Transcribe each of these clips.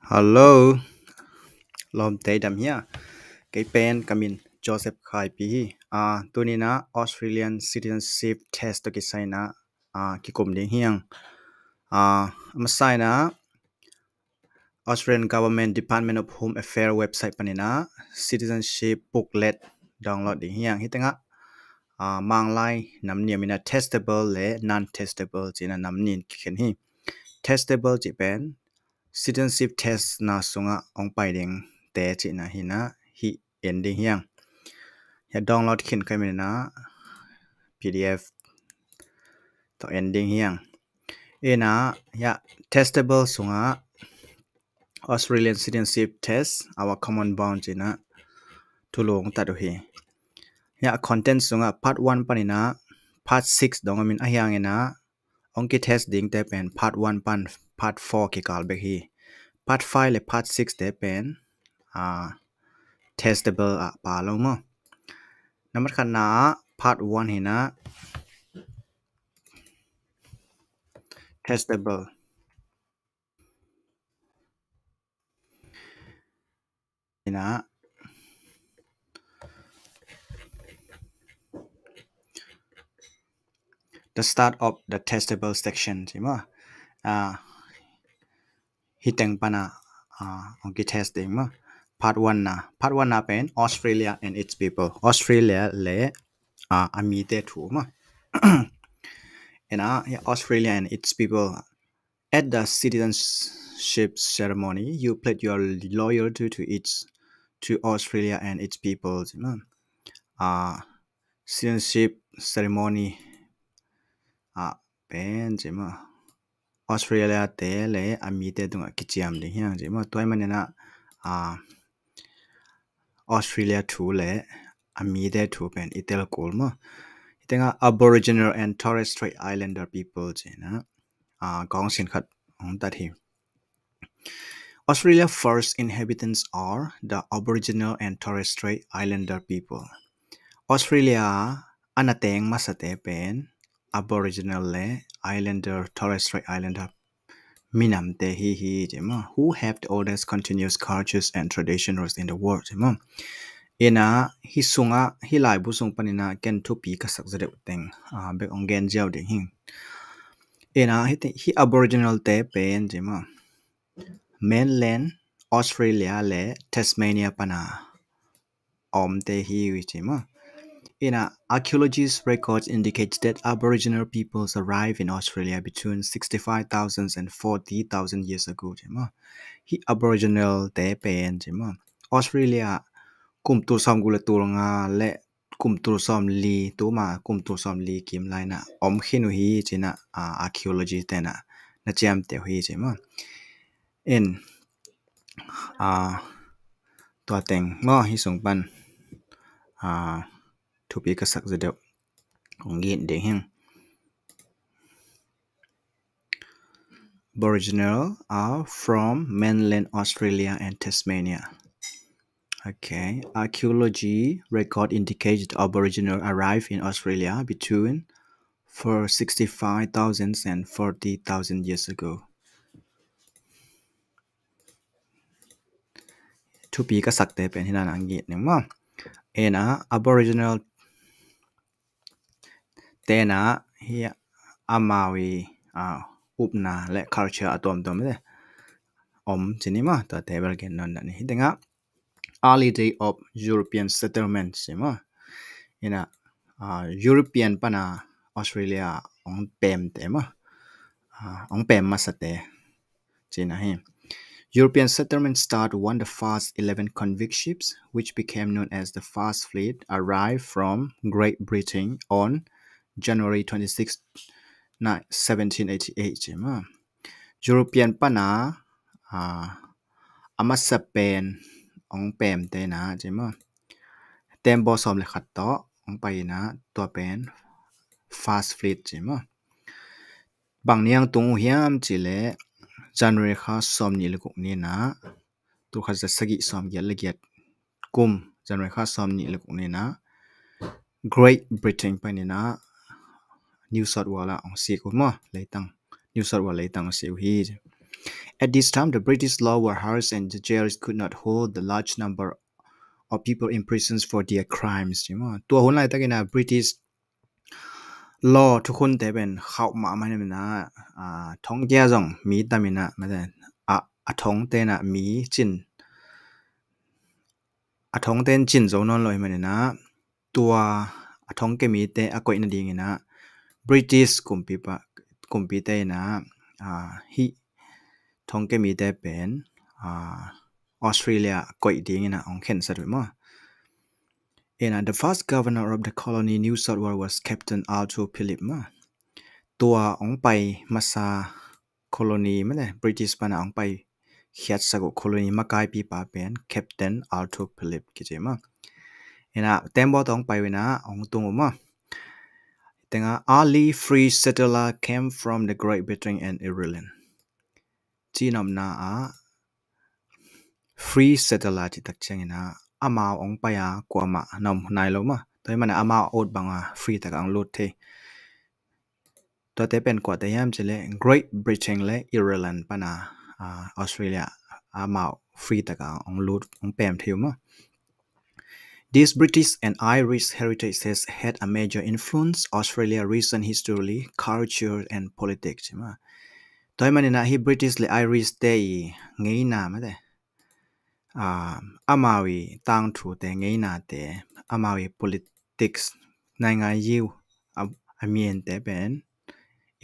Hello, lom tay đam here. Cái pen kamin Joseph Khai pi. Tunina Australian citizenship test to kisai na. Kikum ding hiang. Masai na Australian Government Department of Home Affairs website panina citizenship booklet download ding hiang hitanga. Mang lai nam niamina testable le non testable china nam nin khen hi. Testable chi pen citizenship test na sunga ong pai ding te chi na hina hi ending hiang ya download khin kai na pdf to ending hiang ena ya testable sunga Australian citizenship test our common bound china tulong ta do hi ya content sunga part 1 panina part 6 dongamin ahyang ena ongki test ding te pen part 1 pan part 4 ki kal be hi part 5 le part 6 te pen testable pa lo mo number khana part 1 hina testable hina the start of the testable section chima hiteng pana onki testing ma part 1 na pen Australia and its people Australia le ami te thu ma Australia and its people at the citizenship ceremony you pledge your loyalty to Australia and its people citizenship ceremony pen chima Australia te le ami te dunga kichiam ding hiang chima toy manena Australia thu le ami te thu pen itel kol ma itenga Aboriginal and Torres Strait Islander people china gong sin khat ong tat hi Australia's first inhabitants are the Aboriginal and Torres Strait Islander people. Australia anateng masate pen Aboriginal le Islander Torres Strait Islander minam te hi jema who have the oldest continuous cultures and traditions in the world jema ena hi sunga hi lai bu sung panina ken thu pi ka sak jade teng be ongen jaw de hin ena hi Aboriginal te pen jema mainland Australia le Tasmania pana om te hi jema archaeologists records indicates that Aboriginal peoples arrived in Australia between 65,000 and 40,000 years ago. Hi Aboriginal te pen jema Australia kum tu som gula tulanga le kum tu som li tu ma kum tu som li kim laina om khinu hi china archaeology tena na cham te hi jema en to teng ngo hi sung pan thu pi ka sak jade ongin de hin Aboriginal are from mainland Australia and Tasmania. Okay, archaeology record indicates the Aboriginal arrived in Australia between 65,000 and 40,000 years ago. To be ka sakte pen hinan angit nengma ena Aboriginal tena hi amawi upna le culture atom tom de om chinima ta table gen non ni hidenga early day of European settlement sima ina European pana Australia ong pem tema ong pem masate china hi European settlement started when the first 11 convict ships, which became known as the First Fleet, arrived from Great Britain on January 26, 1788. European pana amasapen ong pem te na jema tembo som le khat to ong pai na to pen First Fleet jema bang niang tung hiam chile January kha som ni le kuk ni na tu kha za sagi som ya le giat kum January kha som ni le kuk ni na Great Britain pa ni na New South Wales ong si ko mo leitang New South Wales leitang si hi At this time, the British law were harsh and the jails could not hold the large number of people in prisons for their crimes ใช่ไหมตัวคนไรตะกี้นะ British law ทุกคนแต่เป็นเขามาไม่ได้นะท้องแก่จงมีตามินะไม่ได้ท้องเต้นมีจินท้องเต้นจินจงนอนลอยไม่ได้นะตัวท้องแกมีเตะก็อินดีงี้นะ British กุมปีเตนะฮิท้องแกมีเตะเป็นออสเตรเลียก็อีดีงี้นะองเข็นสัตว์มั้ง And the first governor of the colony New South Wales was Captain Arthur Phillip มาตัวองไปมาซา colony ไม่ได้ British ปานะองไปเขียดสัก colony มากายปีป่าเป็น Captain Arthur Phillip กิจมาเต็มบ่ต้องไปเวนะองตุงมาแต่ง early free settler came from the Great Britain and Ireland จีนอมนาfree settler ที่ตักเชงนะอามาองไปกว่ามานำนายลงมาแต่มันอามาอดบังfree แต่กังลุดเทตัวเตเป็นกว่าแต่ยามจะเลย Great Britain และ Ireland ปะนะออสเตรเลียอามาฟรีแต่กังลุดองแปมเทียวมา This British and Irish heritage has had a major influence Australia's recent history, culture and politics ใช่ไหมตัวมันนะที่ British และ Irish เตยงี้นาไม่ได้อามาวีตั้งถูแต่งี้นาแต่อามาวี politics ในงานยิวอามีนแต่เป็น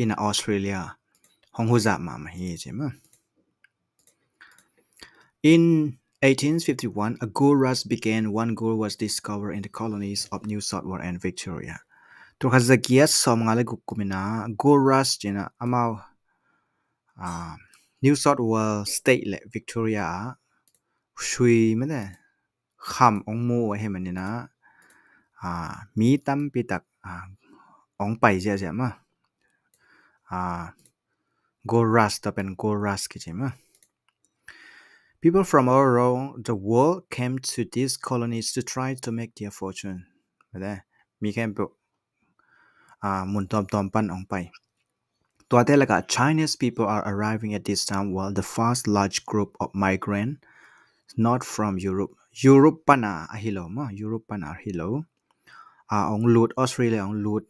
in Australia ห้องหูจับมาใช่ไหม In 1851 a gold rush began one gold was discovered in the colonies of New South Wales and Victoria ตัวข้าจะเกียรติสมงานเลยกุมินะ gold rush จีน่ะอามา New South Wales State และ Victoria ช่วยไม่ได้คำองมูให้มันนี่นะมีตั้มปีตักองไปเสียมั้ยgold rush แต่เป็น gold rush กิจมั้ย People from all around the world came to these colonies to try to make their fortune ไม่ได้มีแค่หมุนตอมปั้นองไปตัวเท่ากับ Chinese people are arriving at this time while the first large group of migrants not from Europe ปัญหาฮิโลมั้ย Europe ปัญหาฮิโลองลูดออสเตรเลียองลูด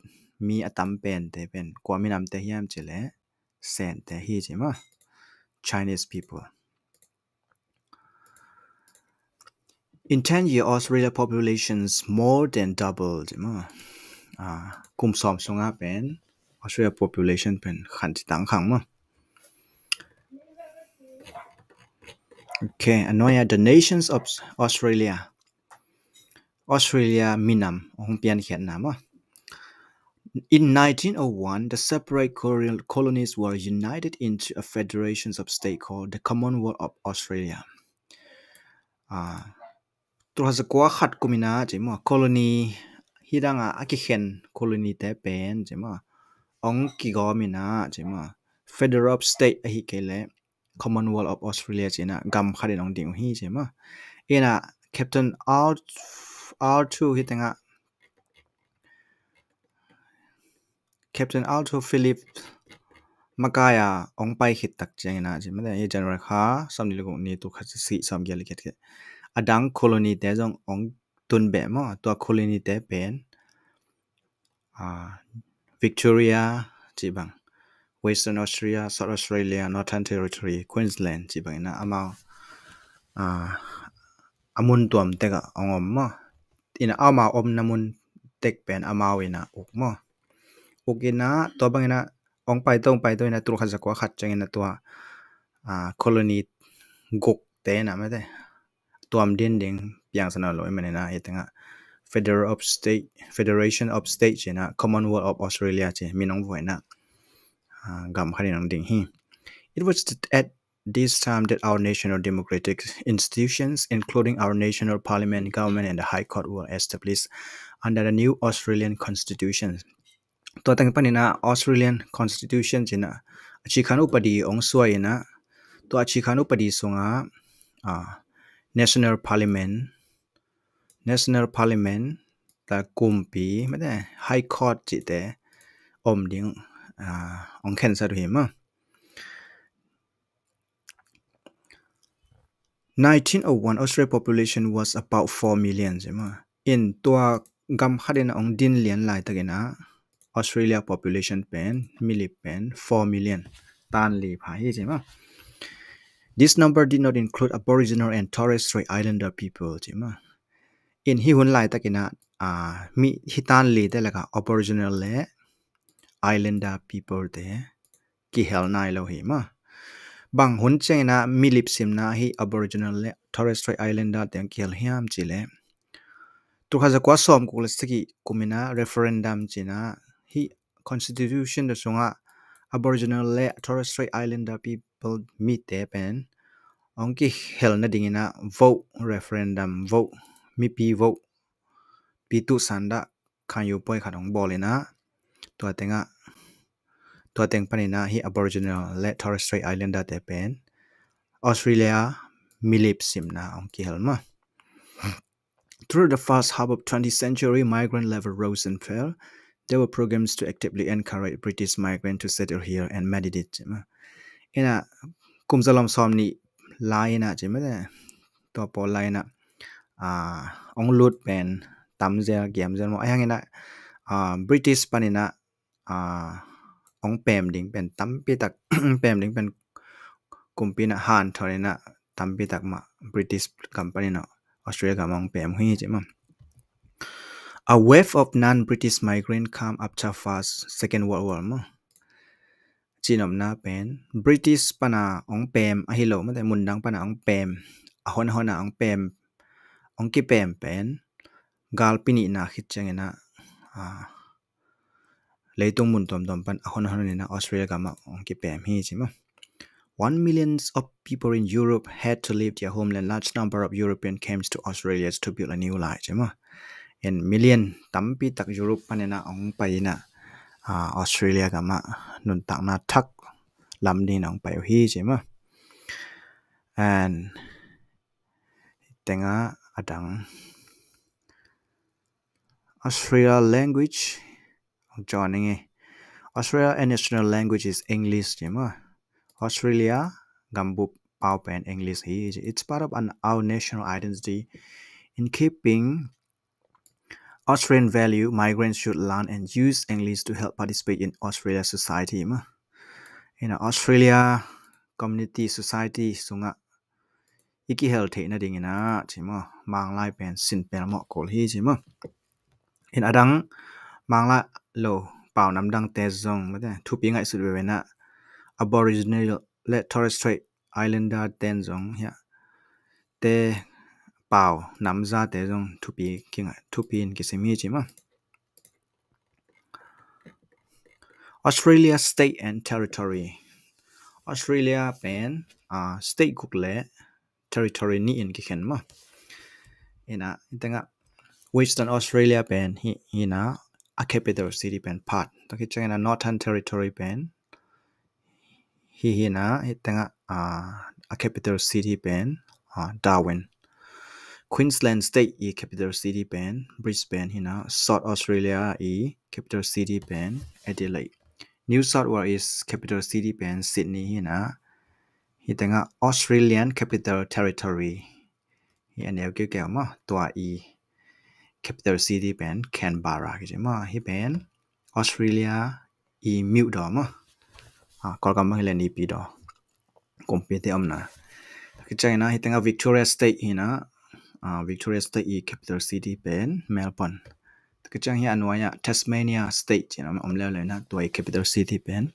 มีตั้มเป็นแต่เป็นกว่ามีนำแต่ยามเจเลยแสนแต่ฮีใช่มั้ย Chinese people In 10 years Australia populations more than doubled ใช่มั้ยกลุ่ม2สงเป็น Australia population เป็นขันที่ตั้งขังมั้ย Okay อันนี้ the nations of Australia มีนำองเปลี่ยนเขียนนามIn 1901, the separate colonies were united into a federation of states called the Commonwealth of Australia. ตัวจะกว่าขัดกุมินาใช่ไหม colony ที่ดังกิเคน colony แต่เป็นใช่ไหมองกิกอมินาใช่ไหม Federal of State ฮิเคเล Commonwealth of Australia ใช่ไหมกำขัดในองดิ่งฮีใช่ไหมCaptain Arthur ที่ตั้งCaptain Arthur Phillip มากายองไปขิดตักเจงนะใช่ไหมแต่ยังจันทร์ค่ะสำนีลูกนี่ตัวขัดสีสามเกียร์ลิขิตกันดัง colony แต่จงองตุนแบบมั้งตัว colony แต่เป็นVictoria จีบัง Western Australia South Australia Northern Territory Queensland จีบังนะอามุนตัวมเตกองอมมั้งเอามาอมน้ำมุนเตกเป็นอามาวินะอุกมั้งอุกินะตัวบางนะองไปตรงไปตัวนะตัวขัดสักว่าขัดจังนะตัวcolony กุกเตนะไม่ได้ตัวมเด่นเด้งอย่างสนอลอยมันนะเอตังFederation of State ใช่นะ Commonwealth of Australia ใช่มีน้องไว้นะกำขันน้องเด้งฮี It was at this time that our national democratic institutions including our national parliament government and the high court were established under the new Australian constitution ตัวตั้งปันนี่นะ Australian constitution ใช่นะชิคันอุปดีองสวยนะตัวชิคันอุปดีส่งnational parliament แต่กลุ่มปีไม่ได้ high court จิตแต่อมดิ้งองเข็นสะดุยมั้ง 1901 Australia population was about 4 million jema in tua gam khadena ong din lian lai tagena Australia population pen milip pen 4 million tan li pha hi jema. This number did not include Aboriginal and Torres Strait Islander people jema. In hi hun lai takina mi hitan li te laka Aboriginal le Islander people te ki hel nai lo hi ma bang hun chena milip simna hi Aboriginal le Torres Strait Islander te ki hel hiam chile tu khaza kwa som ko lestiki kumina referendum china hi constitution da sunga Aboriginal le Torres Strait Islander people mi te pen ongki hel na dingina vote referendum vote mi pi vote pi tu sanda kan yu poi khanong bolena to tenga to teng panina hi Aboriginal le Torres Strait Islander te pen Australia milip simna ongki helma. Through the first half of 20th century, migrant level rose and fell. There were programs to actively encourage British migrants to settle here and meditate. Ina kumzalam somni laina jemade to po laina ong lut pen tamzel gemzel mo ayangina British panina ong pem ding pen tampi tak pem ding pen kumpina han thorina tampi tak ma British company na Australia ka mong pem hui jema. A wave of non-British migrants come after first Second World War mo. Chinom na pen British pana ong pem ahilo mo te mundang pana ong pem ahon hona ong pem ong ki pem pen gal pini na khitchengena leitung mun tom tom pan ahon hona na Australia ka ma ong ki pem hi jema. 1 million of people in Europe had to leave their homeland. Large number of Europeans came to Australia to build a new life. In million tampi tak Europe panena ong paina Australia kama nun tak na thak lam din ong payo hi jema. And tenga adang Australia language joining Australia national language is English jema. Australia gambu pau pen English hi. It's part of our national identity. In keeping Australian value, migrants should learn and use English to help participate in Australia society. In Australia community society sunga iki health na dingina chima manglai pen sin pen mo kol hi chima. In adang mangla lo pau namdang te zong mate thupi ngai su we na Aboriginal le Torres Strait Islander ten zong ya te pau namza te zong thupi kinga thupi in kisimi chima. Australia state and territory. Australia pen state kukle territory ni in kiken ma. Ina tenga Western Australia pen hina a capital city pen part. Taki changena Northern Territory pen hina tenga a capital city pen Darwin. Queensland state e capital city pen Brisbane hina. South Australia e capital city pen Adelaide. New South Wales is capital city pen Sydney hina. Hitenga Australian Capital Territory. Hi anel ke ma tua e capital city pen Canberra ke ma hi pen Australia e mute do ma kol kam hilen ni pi do kompete amna ke China hitenga Victoria State hina Victoria State e capital city pen Melbourne ke chang hi anwaya Tasmania State china omle le na tua capital city pen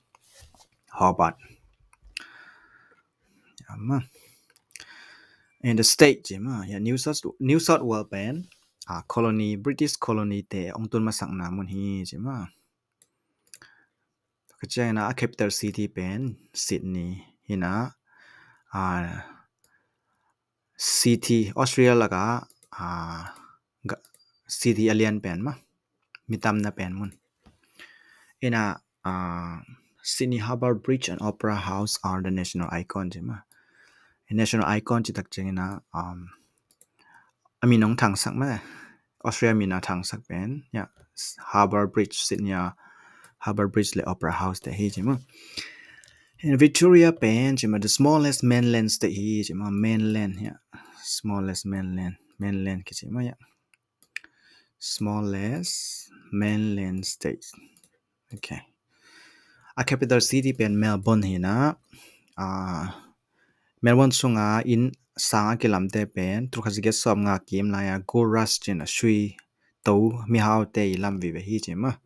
Hobart. In the state jema ya New South Wales pen colony British colony te ongtun masak na mun hi jema kachana a capital city pen Sydney hina city Australia laga city alien pen ma mitam na pen mun ina Sydney Harbour Bridge and Opera House are the national icon jema. National icon chi tak chengena aminong thang sak ma Australia mina thang sak pen ya Harbour Bridge Sydney Harbour Bridge le Opera House te hi jema. In Victoria pen jema the smallest mainland state hi jema mainland ya smallest mainland cái gì mà ya smallest mainland state. Okay, a capital city pen Melbourne hi na Melbourne sunga in sanga kilamte pen trukhasige som nga kim la ya go rush chin a shui to mi hau te lam vi ve hi chima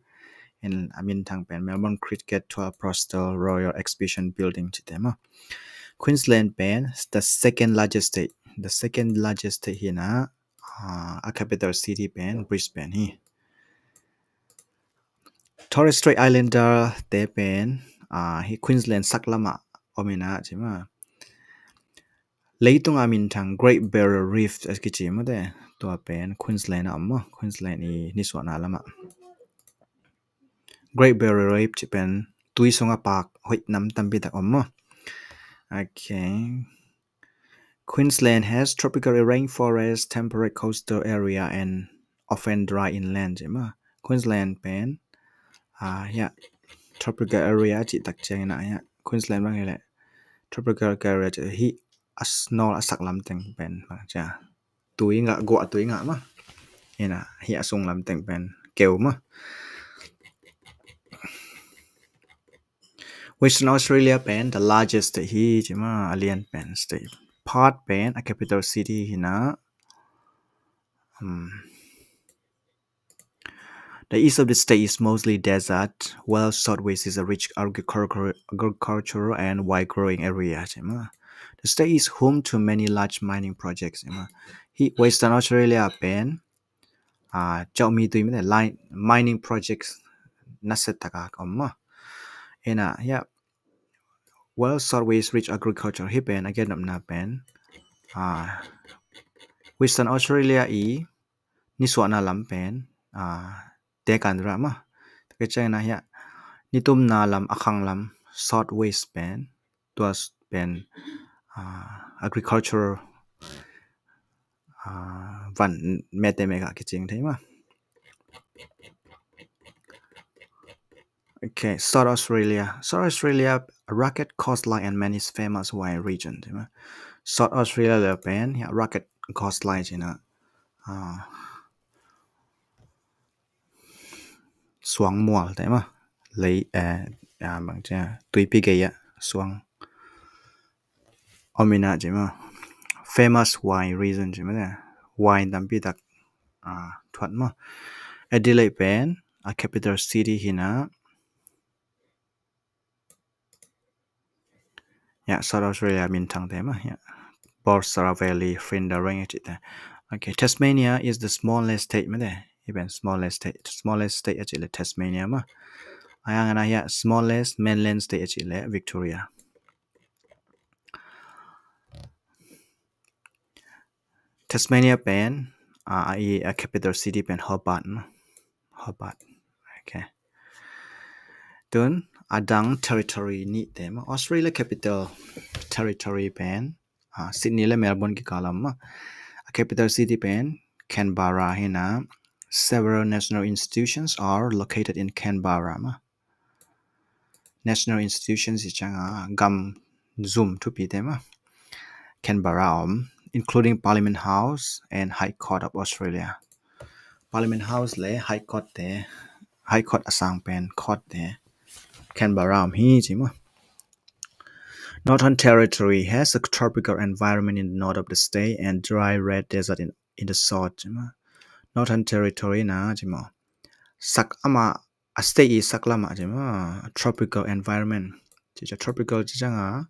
in amin thang pen Melbourne Cricket to Postal Royal Exhibition Building chitema. Queensland pen the second largest state. The second largest state here na a capital city pen Brisbane hi. Torres Strait Islander te pen hi Queensland saklama omina chima. Leitung amin thang Great Barrier Reef as kichima de to pen Queensland amma Queensland i niswana lama. Great Barrier Reef chipen tui songa park hoit nam tambi tak amma. Okay. Queensland has tropical rainforest, temperate coastal area, and often dry inland. Queensland pen, yeah, tropical area chỉ đặc trưng na ya. Queensland bang hele tropical area chỉ hi snow asak lam teng pen bang cha. Tui nga ma. Ina hi asung lam teng pen keu ma. Western Australia pen the largest state hi chima alien pen state. Perth pen a capital city hina. The east of the state is mostly desert, while southwest is a rich agricultural and wide-growing area. The state is home to many large mining projects. Western Australia pen Zomi line mining projects nasetaka komma. Ena yeah, while southwest rich agriculture hi pen again na pen Western Australia i niswana lam pen te kan rama ke chena ya nitum na lam akhang lam southwest pen tuas pen agricultural van mete mega ke ching thai ma. Okay, South Australia rugged coastline and many famous wine region South Australia pen ya rugged coastline china suang mual thế mà lấy bằng cha tùy pi cái suang omina chứ mà famous wine region chứ mà wine đam pi tak thuận mà Adelaide pen a capital city hina South Australia min thang thế mà Barsara Valley Findarang chứ ta. Okay, Tasmania is the smallest state mà đây even smallest state actually Tasmania mà ayang na smallest mainland state actually Victoria. Tasmania pen a capital city pen Hobart. Okay. Then adang territory ni tema Australia capital territory pen Sydney le Melbourne ki kalam a capital city pen Canberra hina several national institutions are located in Canberra national institutions is changa gam zoom to pi tema Canberra including Parliament House and High Court of Australia. Parliament House le High Court asang pen court te Canberra hi chima. Northern Territory has a tropical environment in the north of the state and dry red desert in the south chima. Northern Territory na chima sak ama a state is saklama chima tropical environment chicha tropical chichanga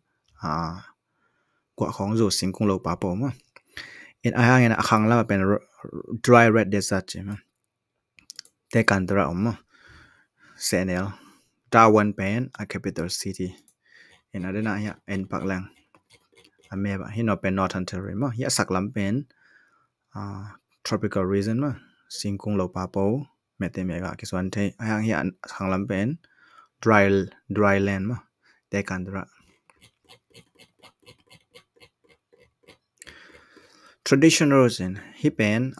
kwa khong zo singkung lo pa po ma in ahang en akhang la pen dry red desert chima te kandra senel Darwin pen a capital city in adena ya en paklang ameba hino pen Northern Territory ma ya saklam pen tropical region ma singkung lo pa po mete mega kiswan the ahang ya hanglam pen dry land ma te kandra. Traditional in hipen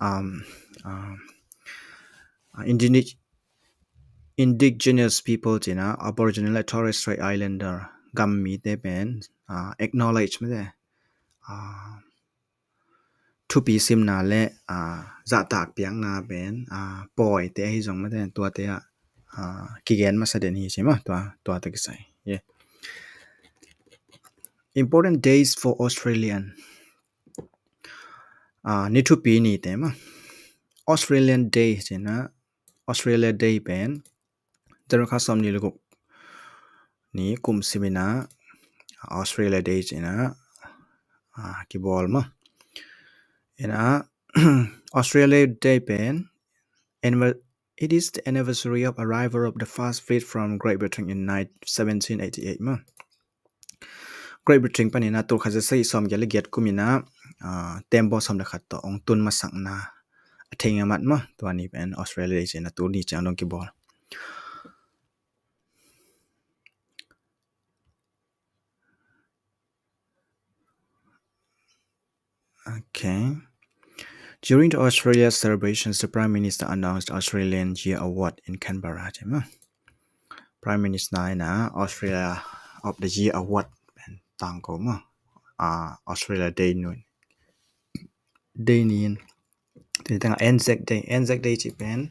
indigenous people china Aboriginal Torres Strait Islander gammi te pen acknowledge me de thu pi sim na le za tak piang na ben poi te hi jong ma den tua te ki gen ma sa den hi chima tua ta ki sai yeah. Important days for Australian ni thu pi ni te ma Australian Day chena Australia Day pen ter kha som ni lu ni kum simina Australia Day chena ki bol ma ena Australia Day pen it is the anniversary of arrival of the first fleet from Great Britain in 1788 ma Great Britain panina tur khaja sai som gele get kumina tembo som da khat to ong tun ma sang na athenga mat ma to ani pen Australia Day chena tur ni chang dong ki bol. Okay. During the Australia celebrations, the Prime Minister announced Australian Year Award in Canberra. Prime Minister na Australia of the Year Award tang ko ma Australia Day nun day nin thì tang Anzac Day chỉ pen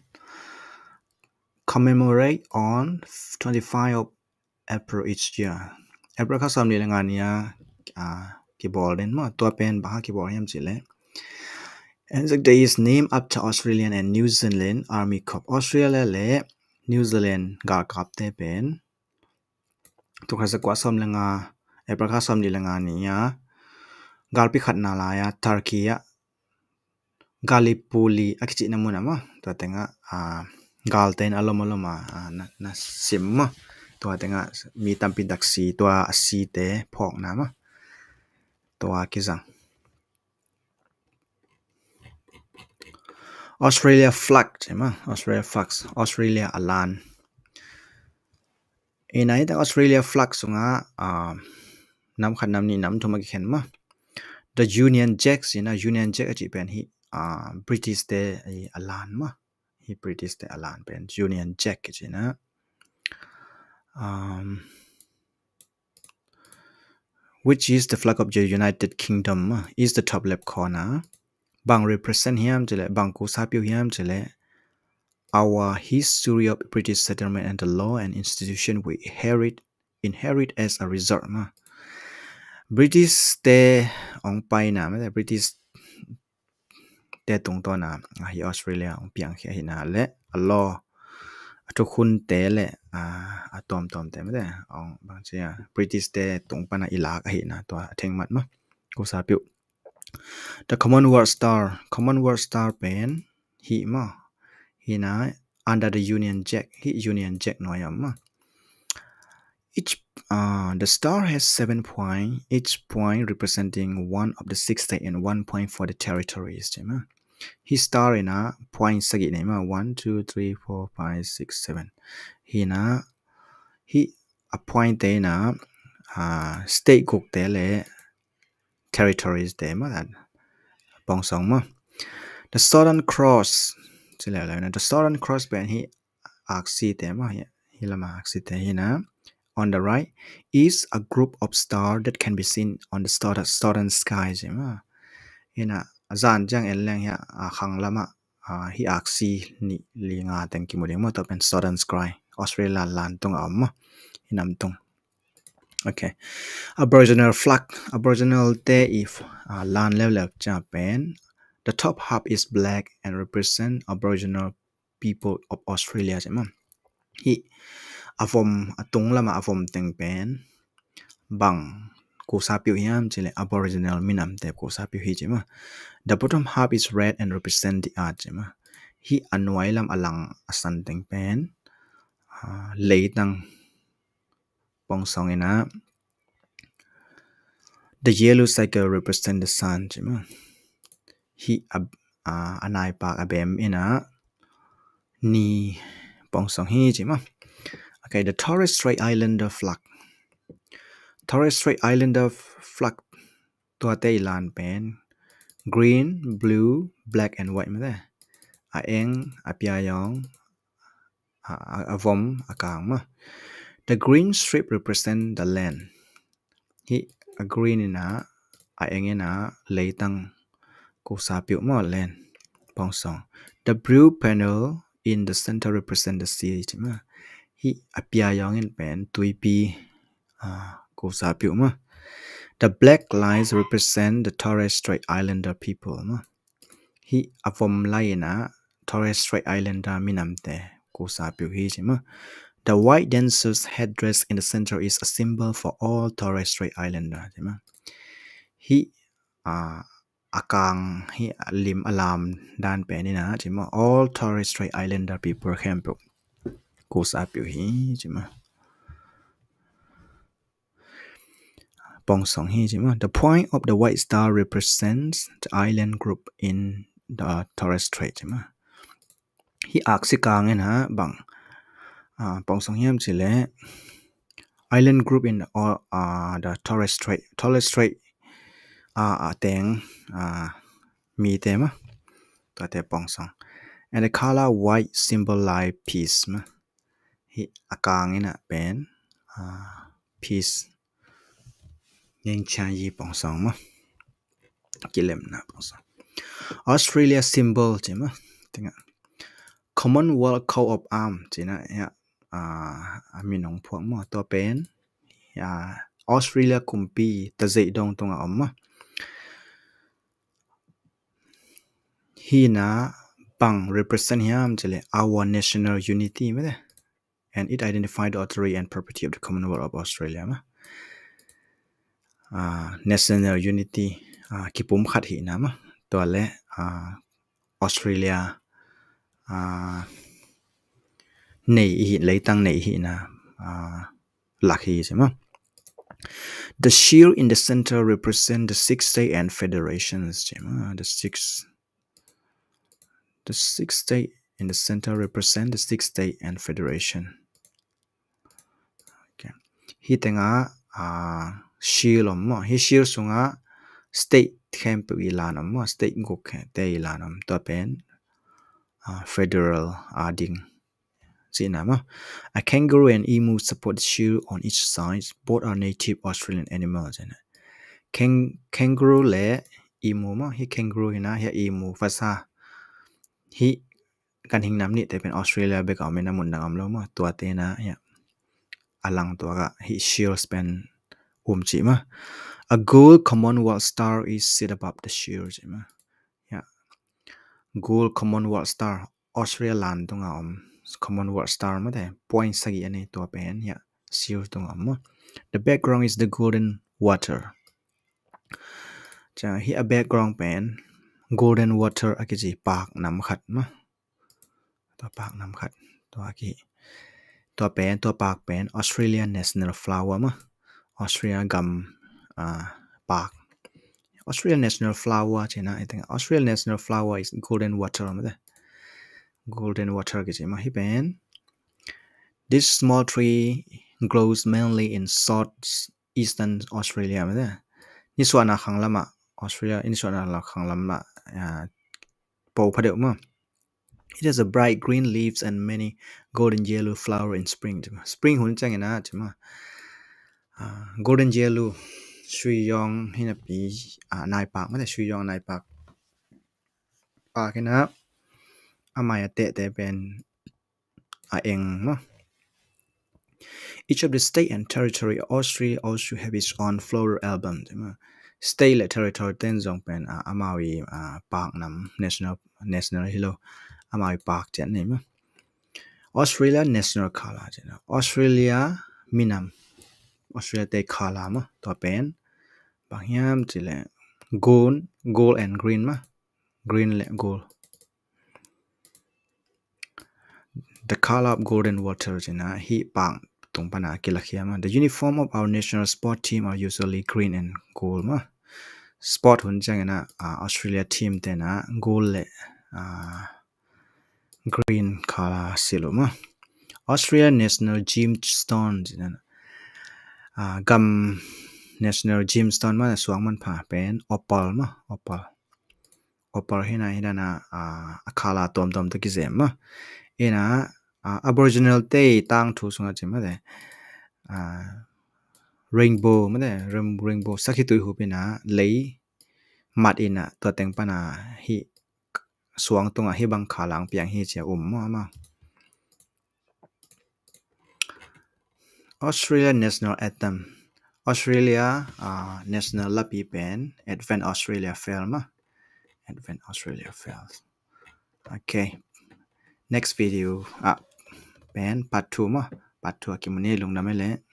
commemorate on 25 of April each year. April ka som ni la ngania ki bol den ma to pen ba ki bol yam chỉ le. Anzac Day is named after Australian and New Zealand Army Corps. Australia le New Zealand gar kap te pen tu kha kwa som lenga April kha som ni lenga ni ya gal pi khat na la ya Turkey ya Gallipoli akichi na muna ma to tenga gal ten aloma na sim ma to tenga mi tampi daksi to asi te phok na ma to kizang Australia flag chema Australia alan inai ta Australia flag sunga nam khan nam ni nam thuma ki khen ma the Union Jack Union Jack achi pen hi British te alan ma hi British te alan pen Union Jack achi na which is the flag of the United Kingdom is the top left corner bang represent hiam chele bang ko sapyu hiam chele our history of British settlement and the law and institution we inherit as a result ma British te ong pai na ma British te tung to na hi Australia ong piang hi na le a law to khun te le tom te ma de ong bang chia British te tung pa na ilak hi na to theng mat ma ko sa pyu the Commonwealth Star pen hi ma hi na under the Union Jack no yam ma each the star has 7 points each point representing one of the 6 states and 1 point for the territories ma he star in a point sagi ne ma 1 2 3 4 5 6 7 he a point te na state guk te le territories te ma dan bong song ma the Southern Cross the Southern Cross ben he axi te ma hi lama axi te hi na on the right is a group of stars that can be seen on the southern skies ma ina azan jang en leng ya khang lama hi axi ni linga tang ki mo to pen southern sky Australia lan tung amma hinam tung okay Aboriginal te if land level Japan the top half is black and represent Aboriginal people of Australia jema hi avom atung lama avom teng pen bang ko sa pyu hiam chile Aboriginal minam te ko sa pyu hi jema the bottom half is red and represent the earth jema hi anwai lam alang asan teng pen leitang pong song ina the yellow circle represent the sun jema hi anai pak abem ina ni pong song hi jema okay the Torres Strait Islander flag to te lan pen green blue black and white ma de eng apia yong avom akang ma the green strip represent the land hi a green ina eng ina leitang cô sa biểu mà lên bong song the blue panel in the center represent the sea chứ mà hi apia yong in pen tui pi cô sa biểu mà the black lines represent the Torres Strait Islander people mà hi avom lai na Torres Strait Islander minam te cô sa biểu hi chứ mà the white dancer's headdress in the center is a symbol for all Torres Strait Islander chứ mà hi akang hi lim alam dan pe ni na chima all Torres Strait Islander people camp ko sa piu hi chima pong song hi chima the point of the white star represents the island group in the Torres Strait chima hi aksikang en ha bang pong song hiam chile island group in the Torres Strait teng mi tema ta te pong song and the color white symbolize peace ma hi akang ina pen peace yang cha yi pong song ma kilem na pong song Australia symbol chima tinga Commonwealth coat of arms china ya aminong phuang ma to pen ya Australia kumpi ta zei dong tonga amma hi na bang represent hiam chile our national unity ma and it identified the authority and property of the Commonwealth of Australia ma national unity kipum khat hi na ma to le Australia nei hi leitang nei hi na lak hi chima the shield in the center represent the six state and federations chima the six state in the center represent the six state and federation okay hi tenga shield mo hi shield sunga state camp ilanam mo state gok te ilanam to pen federal ading sinama a kangaroo and emu support the shield on each side both are native Australian animals and kangaroo le emu mo hi kangaroo hina hi emu fasa hi kan hing nam ni te pen Australia be ka mena mun na am lo mo to te na ya alang to ga hi shield span chi ma a gold Commonwealth star is set above the shield chi ma ya gold Commonwealth star Australia land to nga Commonwealth star ma de point sagi ane to pen ya shield to nga the background is the golden water cha hi a background pen golden water akiji park nam khat ma to park nam khat to aki to pen to park pen Australian national flower ma Australia gum park Australian national flower china I think Australian national flower is golden water ma de golden water ke ma hi pen this small tree grows mainly in southeastern Australia ma de ni swana khanglama Australia in swana la khanglamla po phadeu ma it has a bright green leaves and many golden yellow flower in spring spring hun changena chima golden yellow shui yong hina pi nai pak ma de shui yong nai pak kena amaya te pen eng ma each of the state and territory of Australia also have its own floral album state le territory ten zong pen amawi park nam national hilo amawi park chen ne ma Australia national color Australia minam Australia te color ma to pen bang hiam chile gold and green ma green le gold the color of golden water jina hi pang tung pana kilakhia ma the uniform of our national sport team are usually green and gold ma sport hun changena Australia team te na gold le green color siluma Australia national gemstone jina gam national gemstone ma suang man pha pen opal ma opal hina na akhala tom to ki zem ma ina aboriginal te tang thu sunga chima de rainbow ma de rainbow sakhi tu hu pina lei mat ina to teng pana hi suang tunga hi bang khalang piang hi che ma Australia national anthem Australia national lapi pen Advent Australia fail ma Advent Australia fails okay next video pen part 2 ma part 2 akimune lung namele